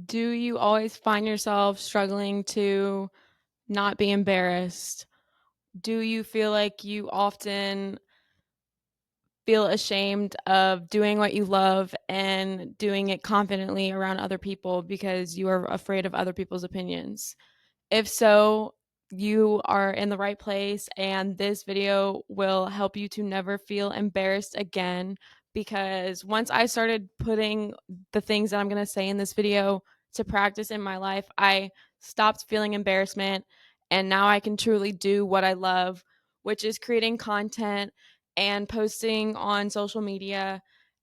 Do you always find yourself struggling to not be embarrassed? Do you feel like you often feel ashamed of doing what you love and doing it confidently around other people because you are afraid of other people's opinions? If so, you are in the right place, and this video will help you to never feel embarrassed again. Because once I started putting the things that I'm going to say in this video to practice in my life, I stopped feeling embarrassment. And now I can truly do what I love, which is creating content and posting on social media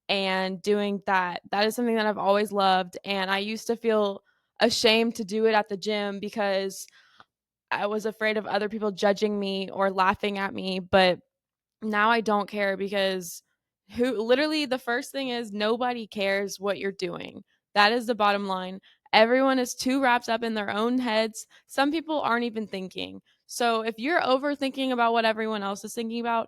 and doing that. That is something that I've always loved. And I used to feel ashamed to do it at the gym because I was afraid of other people judging me or laughing at me, but now I don't care because who literally the first thing is nobody cares what you're doing. That is the bottom line. Everyone is too wrapped up in their own heads. Some people aren't even thinking. So if you're overthinking about what everyone else is thinking about,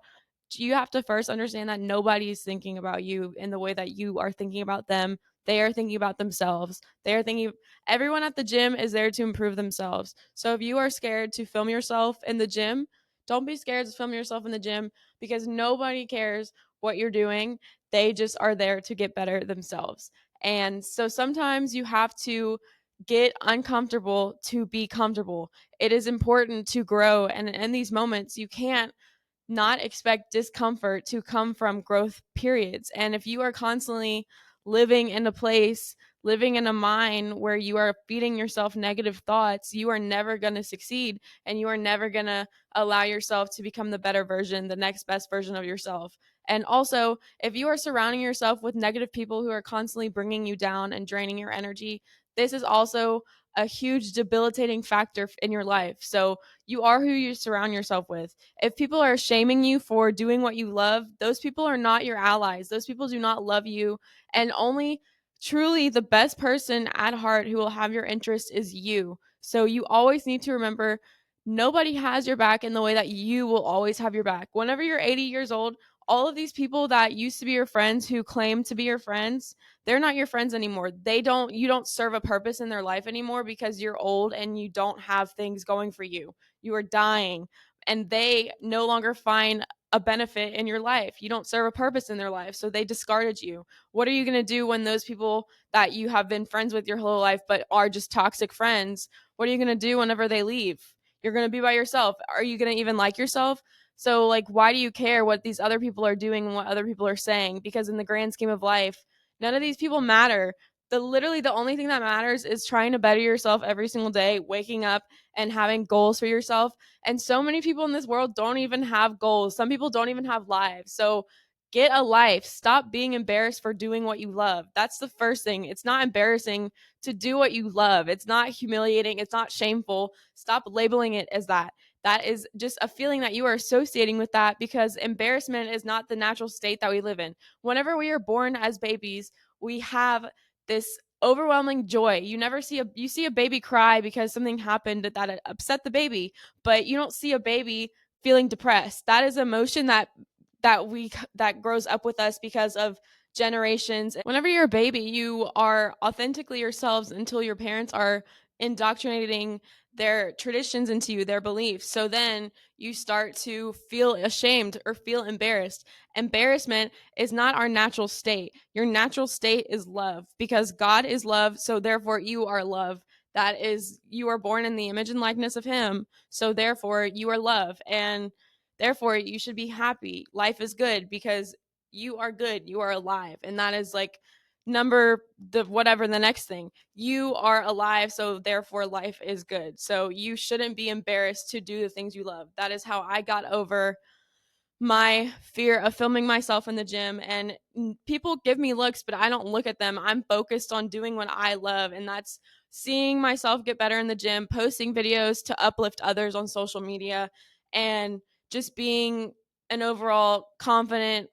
you have to first understand that nobody is thinking about you in the way that you are thinking about them. They are thinking about themselves. They are thinking everyone at the gym is there to improve themselves. So if you are scared to film yourself in the gym, don't be scared to film yourself in the gym because nobody cares what you're doing. They just are there to get better themselves. And so sometimes you have to get uncomfortable to be comfortable. It is important to grow. And in these moments, you can't not expect discomfort to come from growth periods. And if you are constantly living in a place, living in a mind where you are feeding yourself negative thoughts, you are never going to succeed and you are never going to allow yourself to become the better version, the next best version of yourself. And also, if you are surrounding yourself with negative people who are constantly bringing you down and draining your energy, this is also a huge debilitating factor in your life. So, you are who you surround yourself with. If people are shaming you for doing what you love, those people are not your allies. Those people do not love you. And only truly the best person at heart who will have your interest is you. So you always need to remember nobody has your back in the way that you will always have your back. Whenever you're 80 years old, all of these people that used to be your friends who claim to be your friends, they're not your friends anymore. You don't serve a purpose in their life anymore because you're old and you don't have things going for you. You are dying and they no longer find a benefit in your life. You don't serve a purpose in their life, so they discarded you. What are you going to do when those people that you have been friends with your whole life but are just toxic friends, what are you going to do whenever they leave? You're going to be by yourself. Are you going to even like yourself? So, like, why do you care what these other people are doing and what other people are saying? Because in the grand scheme of life, none of these people matter. The only thing that matters is trying to better yourself every single day, waking up and having goals for yourself. And so many people in this world don't even have goals. Some people don't even have lives. So get a life. Stop being embarrassed for doing what you love. That's the first thing. It's not embarrassing to do what you love. It's not humiliating. It's not shameful. Stop labeling it as that. That is just a feeling that you are associating with that because embarrassment is not the natural state that we live in. Whenever we are born as babies, we have this overwhelming joy. You see a baby cry because something happened that upset the baby, but you don't see a baby feeling depressed. That is emotion that grows up with us because of generations. Whenever you're a baby, you are authentically yourselves until your parents are indoctrinating their traditions into you, their beliefs. So then you start to feel ashamed or feel embarrassed. Embarrassment is not our natural state. Your natural state is love because God is love. So therefore, you are love. That is, you are born in the image and likeness of Him. So therefore, you are love. And therefore, you should be happy. Life is good because you are good. You are alive. And that is like the next thing. You are alive. So therefore, life is good. So you shouldn't be embarrassed to do the things you love. That is how I got over my fear of filming myself in the gym. And people give me looks, but I don't look at them. I'm focused on doing what I love, and that's seeing myself get better in the gym, posting videos to uplift others on social media, and just being an overall confident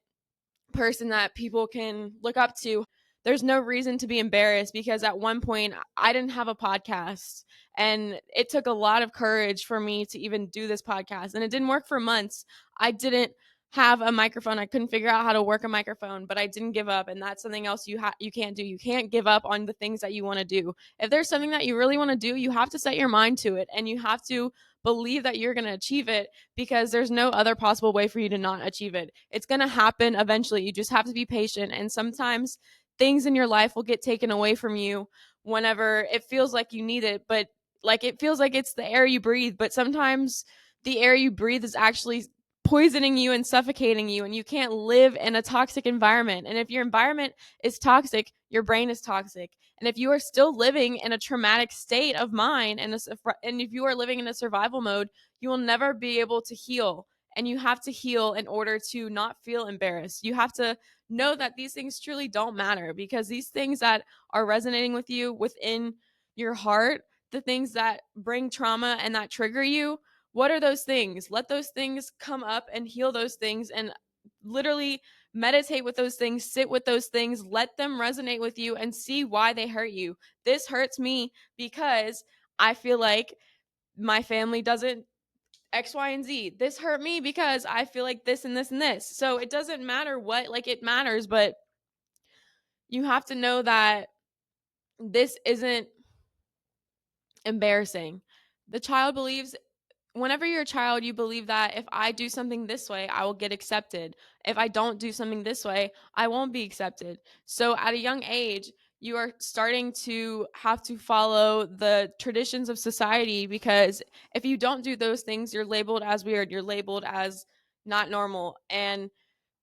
person that people can look up to. There's no reason to be embarrassed because at one point I didn't have a podcast, and it took a lot of courage for me to even do this podcast, and it didn't work for months. I didn't have a microphone. I couldn't figure out how to work a microphone, but I didn't give up. And that's something else you can't do. You can't give up on the things that you want to do. If there's something that you really want to do, you have to set your mind to it, and you have to believe that you're going to achieve it, because there's no other possible way for you to not achieve it. It's going to happen eventually. You just have to be patient. And sometimes things in your life will get taken away from you whenever it feels like you need it, but like it feels like it's the air you breathe, but sometimes the air you breathe is actually poisoning you and suffocating you, and you can't live in a toxic environment. And if your environment is toxic, your brain is toxic. And if you are still living in a traumatic state of mind, and if you are living in a survival mode, you will never be able to heal. And you have to heal in order to not feel embarrassed. You have to know that these things truly don't matter, because these things that are resonating with you within your heart, the things that bring trauma and that trigger you, what are those things? Let those things come up and heal those things, and literally meditate with those things, sit with those things, let them resonate with you and see why they hurt you. This hurts me because I feel like my family doesn't X, Y, and Z. This hurt me because I feel like this and this and this. So it doesn't matter what, like it matters, but you have to know that this isn't embarrassing. The child believes, whenever you're a child, you believe that if I do something this way, I will get accepted. If I don't do something this way, I won't be accepted. So at a young age, you are starting to have to follow the traditions of society, because if you don't do those things, you're labeled as weird, you're labeled as not normal. And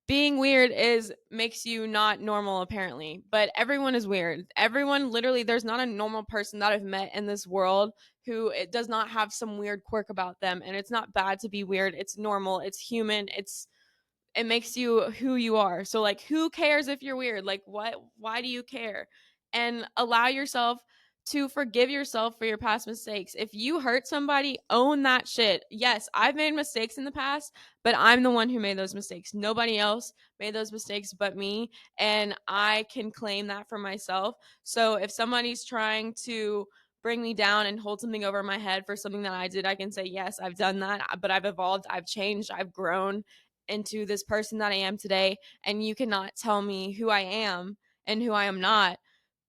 being weird is makes you not normal apparently, but everyone is weird. Everyone, literally, there's not a normal person that I've met in this world who it does not have some weird quirk about them. And it's not bad to be weird, it's normal, it's human, it makes you who you are. So like, who cares if you're weird? Like, what, why do you care? And allow yourself to forgive yourself for your past mistakes. If you hurt somebody, own that shit. Yes, I've made mistakes in the past, but I'm the one who made those mistakes. Nobody else made those mistakes but me, and I can claim that for myself. So if somebody's trying to bring me down and hold something over my head for something that I did, I can say, yes, I've done that, but I've evolved, I've changed, I've grown into this person that I am today. And you cannot tell me who I am and who I am not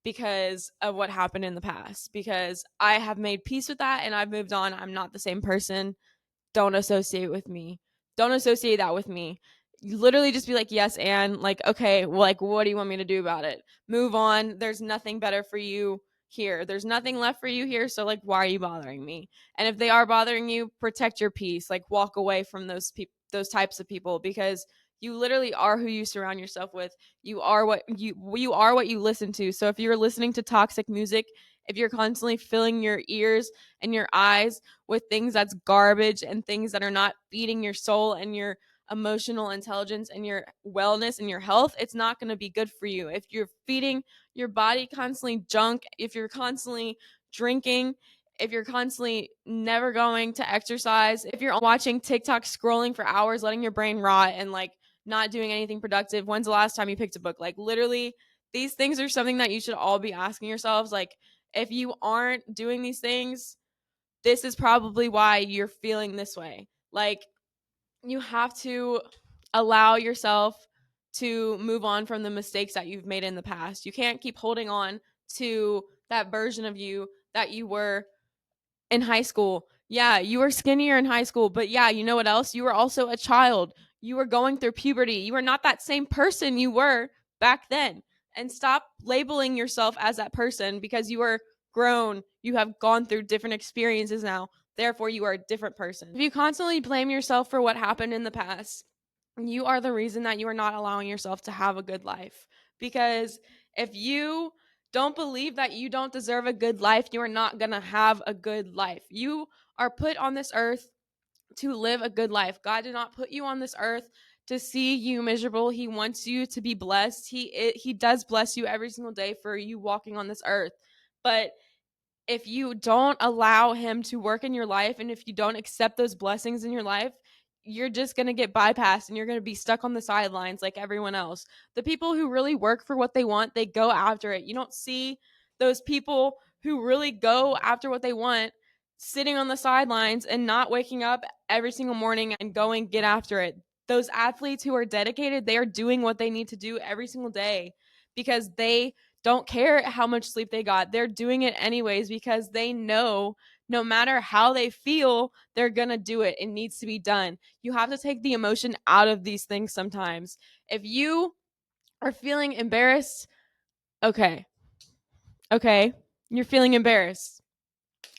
because of what happened in the past, because I have made peace with that and I've moved on. I'm not the same person. Don't associate with me. Don't associate that with me. You literally just be like, yes, and like, okay, well, like, what do you want me to do about it? Move on. There's nothing better for you here. There's nothing left for you here. So, like, why are you bothering me? And if they are bothering you, protect your peace. Like, walk away from those people, those types of people, because you literally are who you surround yourself with. You are what you listen to. So if you're listening to toxic music, if you're constantly filling your ears and your eyes with things that's garbage and things that are not feeding your soul and your emotional intelligence and your wellness and your health, it's not going to be good for you. If you're feeding your body constantly junk, if you're constantly drinking, if you're constantly never going to exercise, if you're watching TikTok, scrolling for hours, letting your brain rot and like not doing anything productive, when's the last time you picked a book? Like, literally, these things are something that you should all be asking yourselves. Like, if you aren't doing these things, this is probably why you're feeling this way. Like, you have to allow yourself to move on from the mistakes that you've made in the past. You can't keep holding on to that version of you that you were in high school. Yeah, you were skinnier in high school, but yeah, you know what else? You were also a child. You were going through puberty. You were not that same person you were back then. And stop labeling yourself as that person, because you are grown. You have gone through different experiences now. Therefore, you are a different person. If you constantly blame yourself for what happened in the past, you are the reason that you are not allowing yourself to have a good life. Because if you don't believe that you don't deserve a good life, you are not going to have a good life. You are put on this earth to live a good life. God did not put you on this earth to see you miserable. He wants you to be blessed. He does bless you every single day for you walking on this earth. But if you don't allow him to work in your life, and if you don't accept those blessings in your life, you're just going to get bypassed and you're going to be stuck on the sidelines like everyone else. The people who really work for what they want, they go after it. You don't see those people who really go after what they want sitting on the sidelines and not waking up every single morning and going get after it. those athletes who are dedicated, they are doing what they need to do every single day because they don't care how much sleep they got. They're doing it anyways because they know no matter how they feel, they're going to do it. It needs to be done. You have to take the emotion out of these things sometimes. If you are feeling embarrassed, okay, okay, you're feeling embarrassed.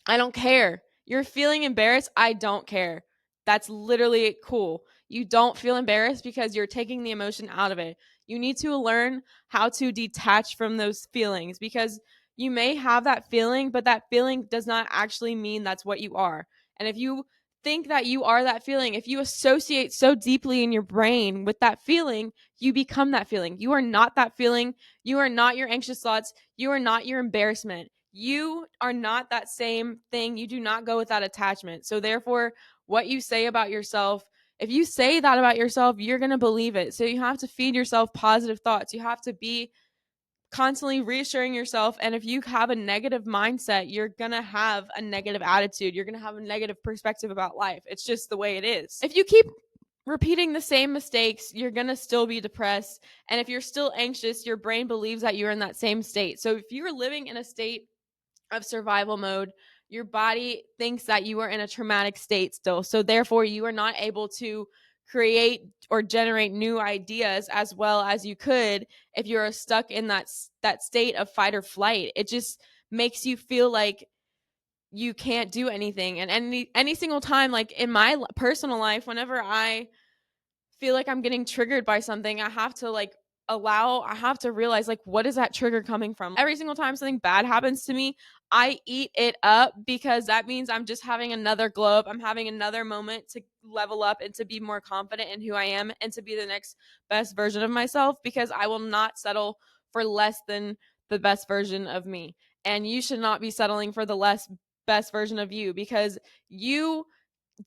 I don't care. You're feeling embarrassed. I don't care. That's literally cool. You don't feel embarrassed because you're taking the emotion out of it. You need to learn how to detach from those feelings because you may have that feeling, but that feeling does not actually mean that's what you are. And if you think that you are that feeling, if you associate so deeply in your brain with that feeling, you become that feeling. You are not that feeling. You are not your anxious thoughts. You are not your embarrassment. You are not that same thing. You do not go with that attachment. So, therefore, what you say about yourself, if you say that about yourself, you're going to believe it. So, you have to feed yourself positive thoughts. You have to be constantly reassuring yourself. And if you have a negative mindset, you're going to have a negative attitude. You're going to have a negative perspective about life. It's just the way it is. If you keep repeating the same mistakes, you're going to still be depressed. And if you're still anxious, your brain believes that you're in that same state. So, if you're living in a state of survival mode, your body thinks that you are in a traumatic state still. So therefore, you are not able to create or generate new ideas as well as you could if you're stuck in that state of fight or flight. It just makes you feel like you can't do anything. And any single time, like in my personal life, whenever I feel like I'm getting triggered by something, I have to realize, like, what is that trigger coming from? Every single time something bad happens to me, I eat it up because that means I'm just having another glow up. I'm having another moment to level up and to be more confident in who I am and to be the next best version of myself because I will not settle for less than the best version of me. And you should not be settling for the less best version of you because you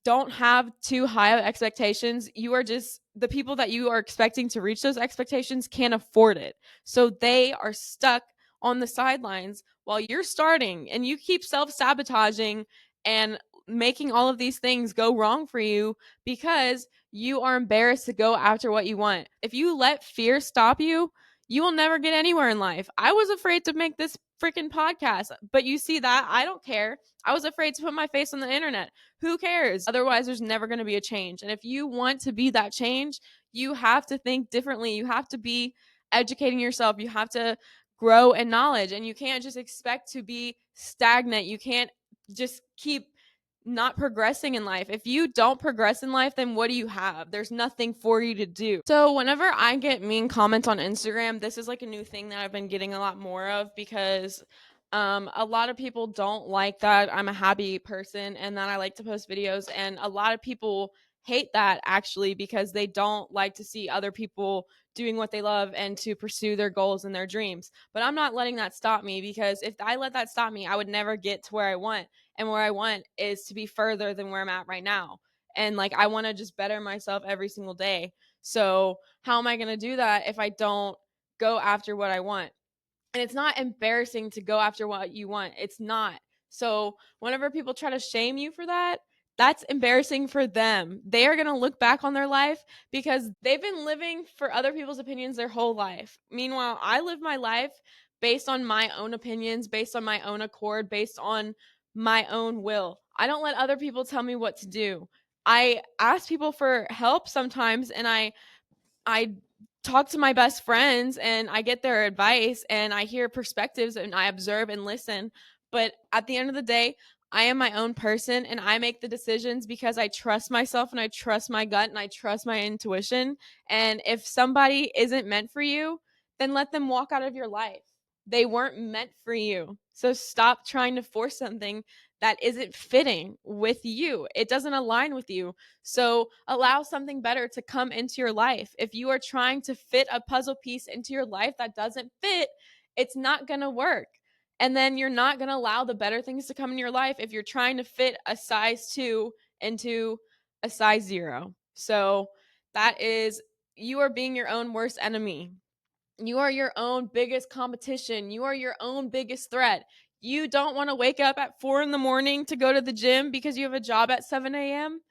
don't have too high of expectations. You are just the people that you are expecting to reach those expectations can't afford it. So they are stuck on the sidelines while you're starting and you keep self sabotaging and making all of these things go wrong for you because you are embarrassed to go after what you want. If you let fear stop you, you will never get anywhere in life. I was afraid to make this freaking podcast, but you see that? I don't care. I was afraid to put my face on the internet. Who cares? Otherwise, there's never going to be a change. And if you want to be that change, you have to think differently. You have to be educating yourself. You have to grow in knowledge. And you can't just expect to be stagnant. You can't just keep not progressing in life. If you don't progress in life, then what do you have? There's nothing for you to do. So whenever I get mean comments on Instagram, this is like a new thing that I've been getting a lot more of because a lot of people don't like that I'm a happy person and that I like to post videos. And a lot of people hate that actually because they don't like to see other people doing what they love and to pursue their goals and their dreams. But I'm not letting that stop me because if I let that stop me, I would never get to where I want. And where I want is to be further than where I'm at right now. And like, I want to just better myself every single day. So, how am I going to do that if I don't go after what I want? And it's not embarrassing to go after what you want. It's not. So whenever people try to shame you for that, that's embarrassing for them. They are going to look back on their life because they've been living for other people's opinions their whole life. Meanwhile, I live my life based on my own opinions, based on my own accord, based on my own will. I don't let other people tell me what to do. I ask people for help sometimes and I talk to my best friends and I get their advice and I hear perspectives and I observe and listen. But at the end of the day, I am my own person and I make the decisions because I trust myself and I trust my gut and I trust my intuition. And if somebody isn't meant for you, then let them walk out of your life. They weren't meant for you. So stop trying to force something that isn't fitting with you. It doesn't align with you. So allow something better to come into your life. If you are trying to fit a puzzle piece into your life that doesn't fit, it's not going to work. And then you're not going to allow the better things to come in your life if you're trying to fit a size 2 into a size 0. So that is, you are being your own worst enemy. You are your own biggest competition. You are your own biggest threat. You don't want to wake up at 4 in the morning to go to the gym because you have a job at 7 a.m.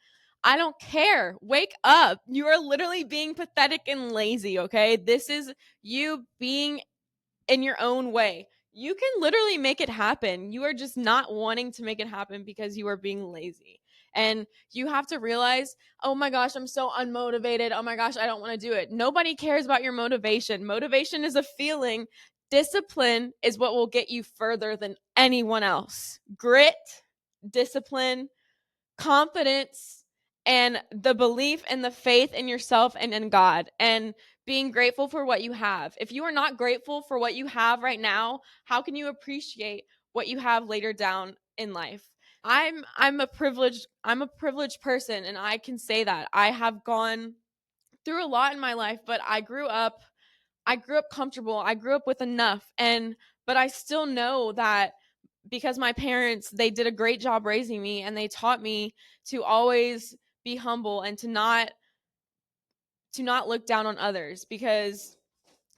I don't care. Wake up. You are literally being pathetic and lazy, okay? This is you being in your own way. You can literally make it happen. You are just not wanting to make it happen because you are being lazy. And you have to realize, oh my gosh, I'm so unmotivated. Oh my gosh, I don't want to do it. Nobody cares about your motivation. Motivation is a feeling. Discipline is what will get you further than anyone else. Grit, discipline, confidence, and the belief and the faith in yourself and in God, and being grateful for what you have. If you are not grateful for what you have right now, how can you appreciate what you have later down in life? I'm a privileged person, and I can say that. I have gone through a lot in my life, but I grew up comfortable. I grew up with enough, and but I still know that because my parents, they did a great job raising me, and they taught me to always be humble and to not look down on others, because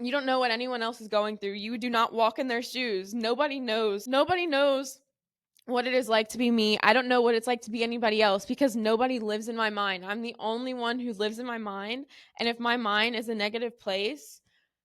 you don't know what anyone else is going through. You do not walk in their shoes. Nobody knows. Nobody knows what it is like to be me. I don't know what it's like to be anybody else because nobody lives in my mind. I'm the only one who lives in my mind. And if my mind is a negative place,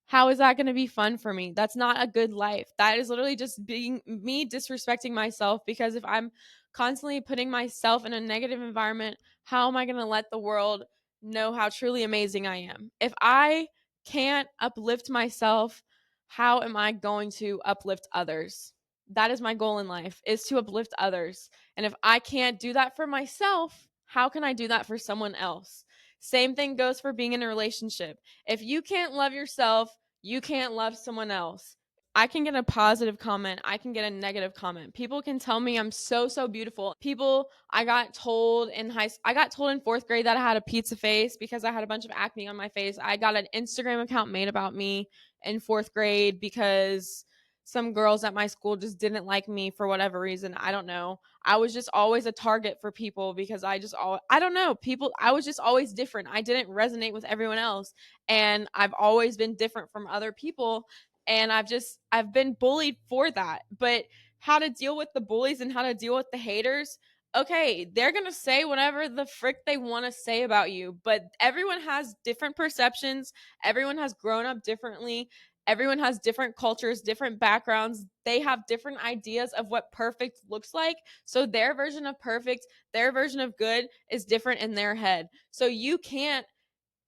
how is that going to be fun for me? That's not a good life. That is literally just being me disrespecting myself, because if I'm constantly putting myself in a negative environment, how am I going to let the world know how truly amazing I am? If I can't uplift myself, how am I going to uplift others? That is my goal in life, is to uplift others. And if I can't do that for myself, how can I do that for someone else? Same thing goes for being in a relationship. If you can't love yourself, you can't love someone else. I can get a positive comment, I can get a negative comment. People can tell me I'm so beautiful. People, I got told in 4th grade that I had a pizza face because I had a bunch of acne on my face. I got an Instagram account made about me in 4th grade because some girls at my school just didn't like me for whatever reason. I don't know. I was just always a target for people because I don't know. People, I was just always different. I didn't resonate with everyone else, and I've always been different from other people, and I've been bullied for that. But how to deal with the bullies and how to deal with the haters? Okay, they're going to say whatever the frick they want to say about you, but everyone has different perceptions. Everyone has grown up differently. Everyone has different cultures, different backgrounds. They have different ideas of what perfect looks like. So their version of perfect, their version of good is different in their head. So you can't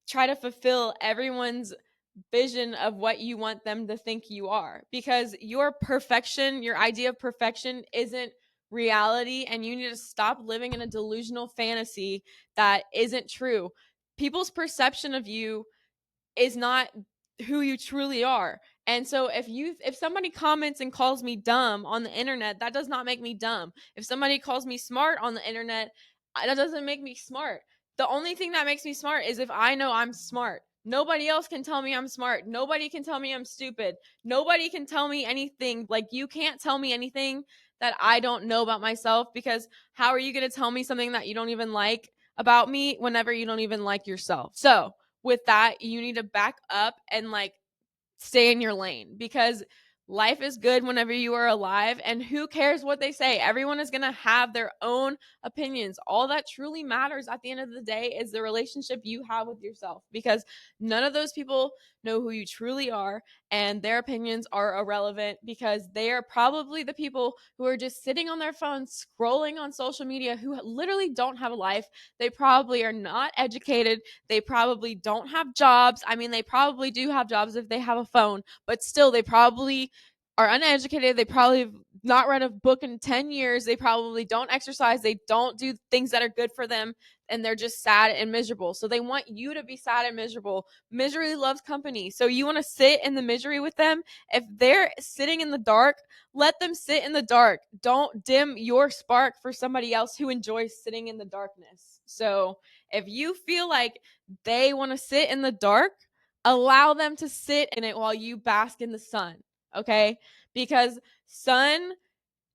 try to fulfill everyone's vision of what you want them to think you are, because your perfection, your idea of perfection isn't reality, and you need to stop living in a delusional fantasy that isn't true. People's perception of you is not who you truly are. And so if somebody comments and calls me dumb on the internet, that does not make me dumb. If somebody calls me smart on the internet, that doesn't make me smart. The only thing that makes me smart is if I know I'm smart. Nobody else can tell me I'm smart. Nobody can tell me I'm stupid. Nobody can tell me anything. Like, you can't tell me anything that I don't know about myself, because how are you going to tell me something that you don't even like about me whenever you don't even like yourself? So, with that, you need to back up and like stay in your lane, because life is good whenever you are alive, and who cares what they say? Everyone is going to have their own opinions. All that truly matters at the end of the day is the relationship you have with yourself, because none of those people know who you truly are, and their opinions are irrelevant, because they are probably the people who are just sitting on their phones scrolling on social media, who literally don't have a life. They probably are not educated. They probably don't have jobs. I mean, they probably do have jobs if they have a phone, but still, they probably are uneducated. They probably have not read a book in 10 years. They probably don't exercise. They don't do things that are good for them. And they're just sad and miserable. So they want you to be sad and miserable. Misery loves company. So you want to sit in the misery with them. If they're sitting in the dark, let them sit in the dark. Don't dim your spark for somebody else who enjoys sitting in the darkness. So if you feel like they want to sit in the dark, allow them to sit in it while you bask in the sun. Okay? Because sun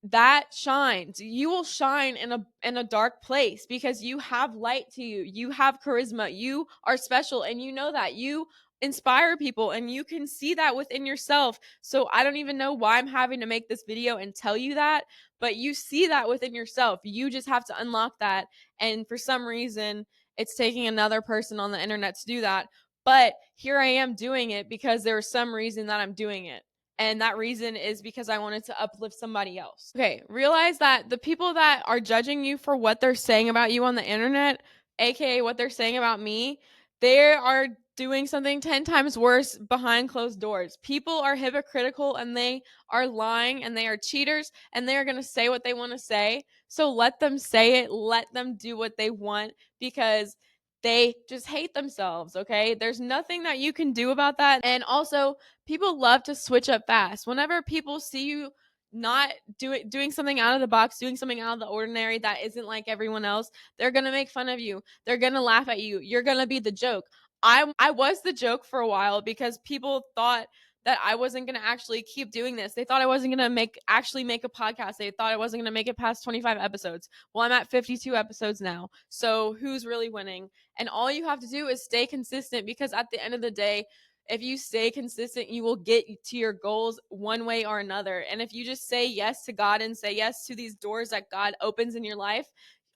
that shines, you will shine in a dark place, because you have light to you, you have charisma, you are special, and you know that you inspire people, and you can see that within yourself. So I don't even know why I'm having to make this video and tell you that, but you see that within yourself. You just have to unlock that. And for some reason, it's taking another person on the internet to do that. But here I am doing it because there's some reason that I'm doing it. And that reason is because I wanted to uplift somebody else. Okay, realize that the people that are judging you for what they're saying about you on the internet, aka what they're saying about me, they are doing something 10 times worse behind closed doors. People are hypocritical and they are lying and they are cheaters and they are going to say what they want to say. So let them say it, let them do what they want because they just hate themselves, okay? There's nothing that you can do about that. And also, people love to switch up fast. Whenever people see you not doing something out of the box, doing something out of the ordinary that isn't like everyone else, they're going to make fun of you. They're going to laugh at you. You're going to be the joke. I was the joke for a while because people thought that I wasn't going to actually keep doing this. They thought I wasn't going to actually make a podcast. They thought I wasn't going to make it past 25 episodes. Well, I'm at 52 episodes now. So, who's really winning? And all you have to do is stay consistent because at the end of the day, if you stay consistent, you will get to your goals one way or another. And if you just say yes to God and say yes to these doors that God opens in your life,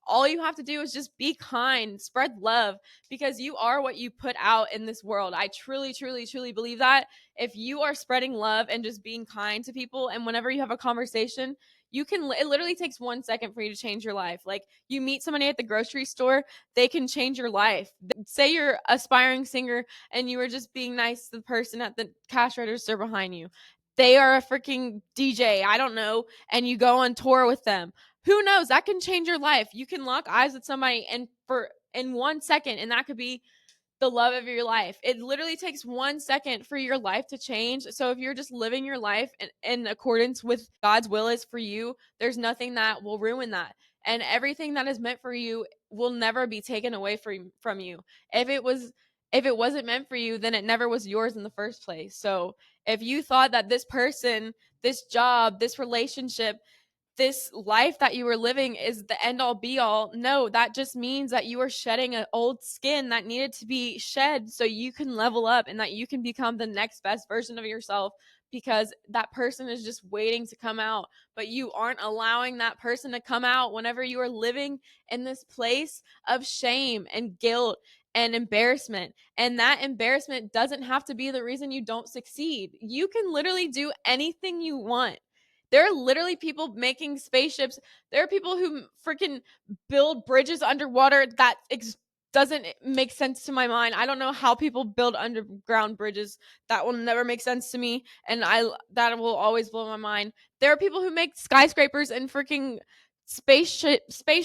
all you have to do is just be kind, spread love, because you are what you put out in this world. I truly, truly, truly believe that. If you are spreading love and just being kind to people, and whenever you have a conversation, it literally takes 1 second for you to change your life. Like, you meet somebody at the grocery store, they can change your life. Say you're aspiring singer and you were just being nice to the person at the cash register behind you. They are a freaking DJ, I don't know, and you go on tour with them. Who knows? That can change your life. You can lock eyes with somebody and for in 1 second, and that could be the love of your life. It literally takes 1 second for your life to change. So if you're just living your life in accordance with God's will is for you, there's nothing that will ruin that. And everything that is meant for you will never be taken away from you. If it wasn't meant for you, then it never was yours in the first place. So if you thought that this person, this job, this relationship, this life that you were living is the end all be all. No, that just means that you are shedding an old skin that needed to be shed so you can level up and that you can become the next best version of yourself, because that person is just waiting to come out, but you aren't allowing that person to come out whenever you are living in this place of shame and guilt and embarrassment. And that embarrassment doesn't have to be the reason you don't succeed. You can literally do anything you want. There are literally people making spaceships. There are people who freaking build bridges underwater that doesn't make sense to my mind. I don't know how people build underground bridges. That will never make sense to me, and I that will always blow my mind. There are people who make skyscrapers and freaking space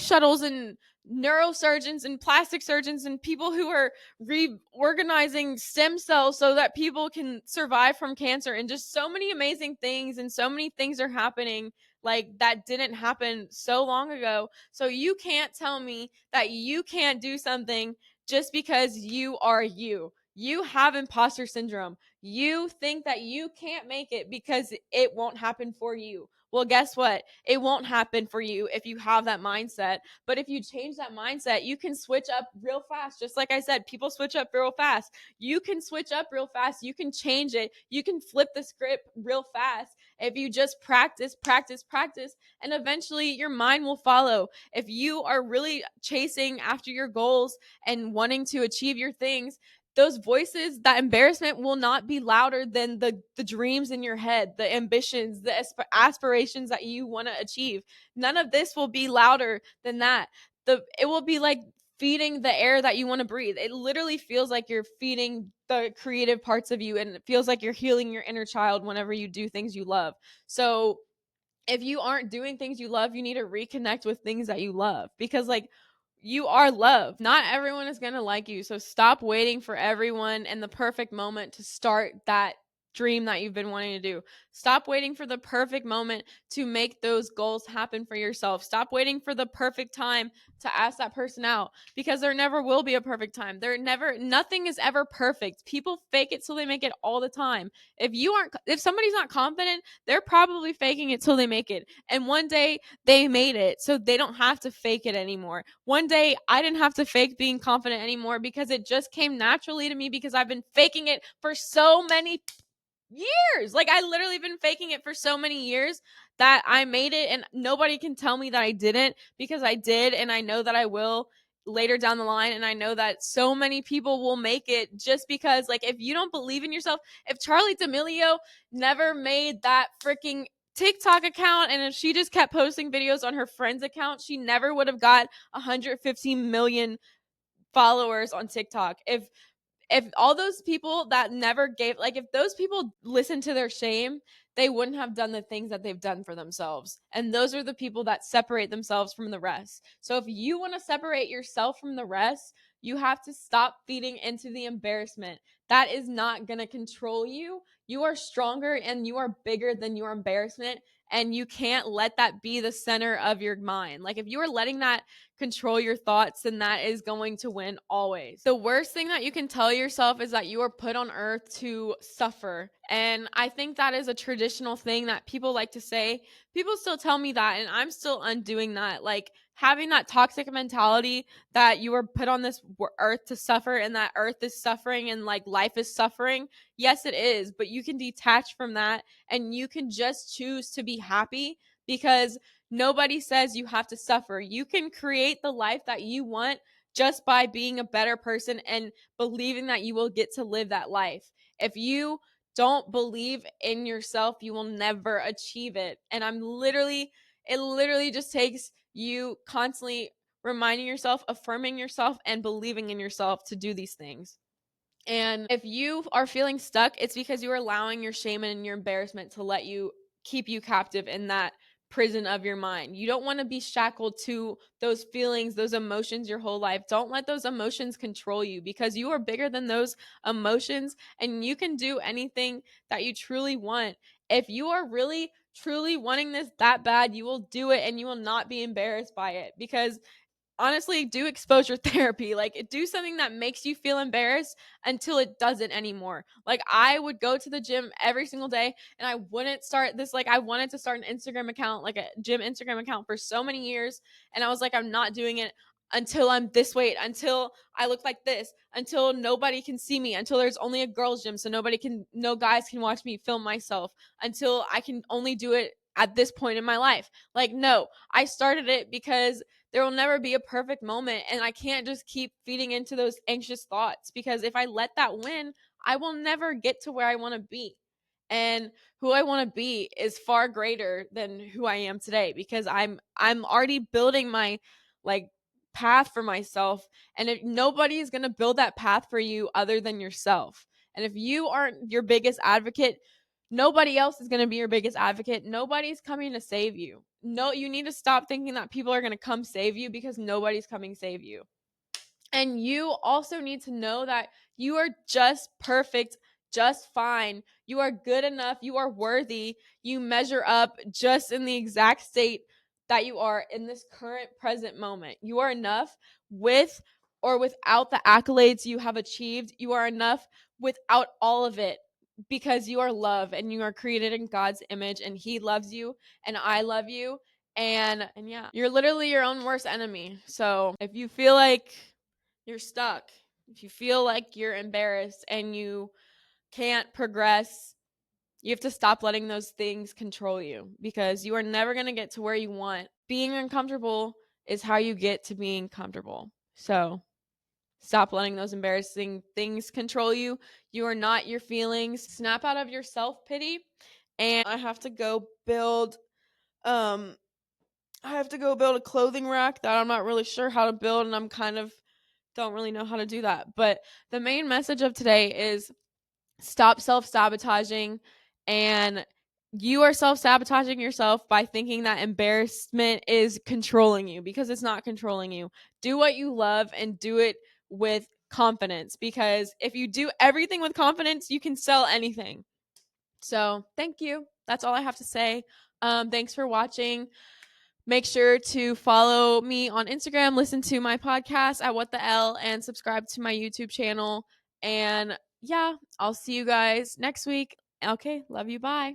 shuttles and neurosurgeons and plastic surgeons and people who are reorganizing stem cells so that people can survive from cancer, and just so many amazing things, and so many things are happening like that didn't happen so long ago. So you can't tell me that you can't do something just because you are you. You have imposter syndrome. You think that you can't make it because it won't happen for you. Well, guess what? It won't happen for you if you have that mindset. But if you change that mindset, you can switch up real fast. Just like I said, people switch up real fast. You can switch up real fast. You can change it. You can flip the script real fast if you just practice, practice, practice, and eventually your mind will follow. If you are really chasing after your goals and wanting to achieve your things, those voices, that embarrassment will not be louder than the dreams in your head, the ambitions, the aspirations that you want to achieve. None of this will be louder than that. It will be like feeding the air that you want to breathe. It literally feels like you're feeding the creative parts of you, and it feels like you're healing your inner child whenever you do things you love. So if you aren't doing things you love, you need to reconnect with things that you love, because like, you are loved. Not everyone is going to like you. So stop waiting for everyone and the perfect moment to start that dream that you've been wanting to do. Stop waiting for the perfect moment to make those goals happen for yourself. Stop waiting for the perfect time to ask that person out, because there never will be a perfect time. Nothing is ever perfect. People fake it till they make it all the time. If somebody's not confident, they're probably faking it till they make it. And one day they made it, so they don't have to fake it anymore. One day I didn't have to fake being confident anymore, because it just came naturally to me, because I've been faking it for so many years. Like, I literally been faking it for so many years that I made it, and nobody can tell me that I didn't, because I did, and I know that I will later down the line. And I know that so many people will make it, just because, like, if you don't believe in yourself, if Charlie D'Amelio never made that freaking TikTok account, and if she just kept posting videos on her friend's account, she never would have got 115 million followers on TikTok. If all those people that never gave, like, if those people listened to their shame, they wouldn't have done the things that they've done for themselves. And those are the people that separate themselves from the rest. So if you want to separate yourself from the rest, you have to stop feeding into the embarrassment. That is not going to control you. You are stronger and you are bigger than your embarrassment. And you can't let that be the center of your mind. Like, if you are letting that control your thoughts, then that is going to win always. The worst thing that you can tell yourself is that you are put on earth to suffer. And I think that is a traditional thing that people like to say. People still tell me that, and I'm still undoing that. Like, having that toxic mentality that you were put on this earth to suffer, and that earth is suffering, and like life is suffering. Yes, it is, but you can detach from that, and you can just choose to be happy, because nobody says you have to suffer. You can create the life that you want just by being a better person and believing that you will get to live that life. If you don't believe in yourself, you will never achieve it. And it literally just takes you constantly reminding yourself, affirming yourself, and believing in yourself to do these things. And if you are feeling stuck, it's because you are allowing your shame and your embarrassment to let you keep you captive in that prison of your mind. You don't want to be shackled to those feelings, those emotions your whole life. Don't let those emotions control you, because you are bigger than those emotions, and you can do anything that you truly want. If you are really truly wanting this that bad, you will do it, and you will not be embarrassed by it, because honestly, do exposure therapy. Like, do something that makes you feel embarrassed until it doesn't anymore. Like, I would go to the gym every single day, and I wouldn't start this. Like, I wanted to start an Instagram account, like a gym Instagram account, for so many years. And I was like, I'm not doing it until I'm this weight, until I look like this, until nobody can see me, until there's only a girls gym, so no guys can watch me film myself, until I can only do it at this point in my life. Like, no, I started it because there will never be a perfect moment, and I can't just keep feeding into those anxious thoughts, because if I let that win, I will never get to where I want to be. And who I want to be is far greater than who I am today, because I'm already building my, like, path for myself, and if nobody is going to build that path for you other than yourself. And if you aren't your biggest advocate, nobody else is going to be your biggest advocate. Nobody's coming to save you. No, you need to stop thinking that people are going to come save you, because nobody's coming save you. And you also need to know that you are just perfect, just fine. You are good enough. You are worthy. You measure up just in the exact state that you are in this current present moment. You are enough with or without the accolades you have achieved. You are enough without all of it, because you are love, and you are created in God's image, and He loves you, and I love you. And yeah, you're literally your own worst enemy. So if you feel like you're stuck, if you feel like you're embarrassed and you can't progress, you have to stop letting those things control you, because you are never going to get to where you want. Being uncomfortable is how you get to being comfortable. So stop letting those embarrassing things control you. You are not your feelings. Snap out of your self-pity. And I have to go build um a clothing rack that I'm not really sure how to build, and I'm kind of don't really know how to do that. But the main message of today is stop self-sabotaging. And you are self-sabotaging yourself by thinking that embarrassment is controlling you, because it's not controlling you. Do what you love, and do it with confidence, because if you do everything with confidence, you can sell anything. So thank you. That's all I have to say. Thanks for watching. Make sure to follow me on Instagram, listen to my podcast at What the L, and subscribe to my YouTube channel. And yeah, I'll see you guys next week. Okay, love you. Bye.